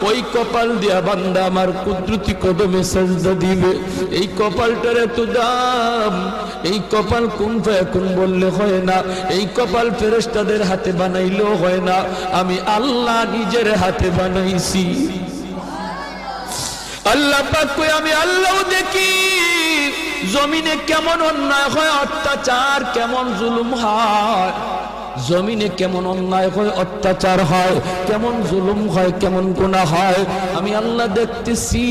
ওই কপাল দিয়া বান্দা আমার কুদরতি কদমে সাজদা দিবে। এই কপালটার এত দাম, এই কপাল কুন ফায়াকুন বললে হয় না, এই কপাল ফেরেশতাদের হাতে বানাইলেও হয় না, আমি আল্লাহ নিজের হাতে বানাইছি। আল্লাহ পাক কই আমি আল্লাহও দেখি জমিনে কেমন অন্যায় হয়, অত্যাচার কেমন জুলুম হয়, জমিনে কেমন অন্যায় হয়, অত্যাচার হয়, কেমন জুলুম হয়, কেমন গুনাহ হয়, আমি আল্লাহ দেখতেছি।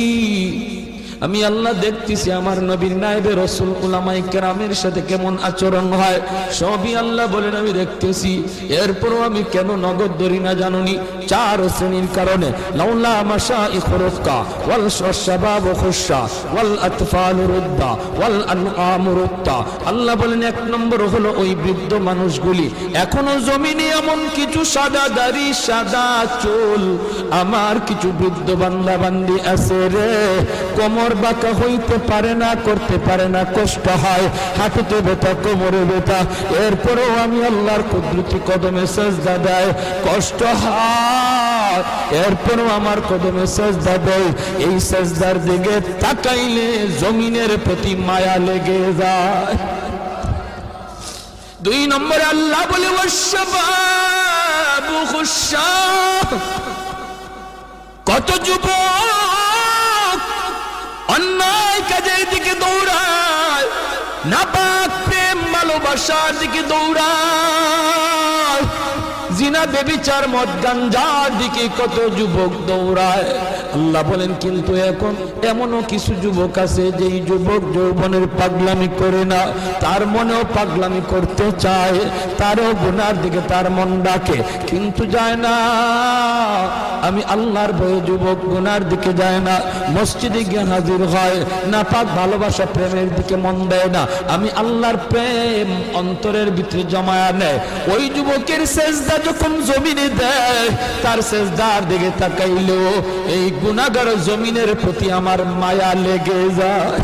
আমি আল্লাহ দেখতেছি আমার নবীর নায়েবে রাসূল উলামায়ে কেরামের সাথে কেমন আচরণ হয়, সবই আল্লাহ বলেন আমি দেখতেছি। এরপরও আমি কেন নগদ ধরি না জানুনি? চার শ্রেণীর কারণে। লাউলা মাশাইখ রুক্কা ওয়াল শাবাব খুশা ওয়াল আতফাল রুদ্দা ওয়াল আনআম রুত্তা। আল্লাহ বলেন এক নম্বর হলো ওই বৃদ্ধ মানুষগুলি, এখনো জমিনে এমন কিছু সাদা দাড়ি সাদা চুল আমার কিছু বৃদ্ধ বান্দা বান্দি আছে রে, কোমর বাঁকা হইতে পারে না, করতে পারে না, কষ্ট হয়, হাঁটুতে ব্যথা, কোমরে ব্যথা, এরপরেও আমি আল্লাহর কুদরতি কদমে সাজদা দেয়, কষ্ট হয়, এরপরেও আমার কদমে সাজদা দেয়। এই সাজদার দিকে তাকাইলে জমিনের প্রতি মায়া লেগে যায়। দুই নম্বরে আল্লাহ বলে ওয়াশবাবু খুশা, কত যুবক অন্যায় কাজের দিকে দৌড়ায়, নাপাক প্রেম ভালোবাসার দিকে দৌড়ায়, জিনা বেবিচার মদ গাঞ্জার দিকে কত যুবক দৌড়ায়। আল্লাহ বলেন কিন্তু এখন এমনও কিছু যুবক আছে যেই যুবক যৌবনের পাগলামি করে না, তার মনেও পাগলামি করতে চায়, তারও গুনার দিকে তার মন ডাকে কিন্তু যায় না। আমি আল্লাহর ভয়ে যুবক গুনার দিকে যায় না, মসজিদে গিয়ে হাজির হয় না, পাক ভালোবাসা প্রেমের দিকে মন দেয় না, আমি আল্লাহর প্রেম অন্তরের ভিতরে জমায়া নেয়। ওই যুবকের সেজদা যখন জমিনে দেয়, তার সেজদার দিকে তাকাইলেও এই গুনাহগার জমিনের প্রতি আমার মায়া লেগে যায়।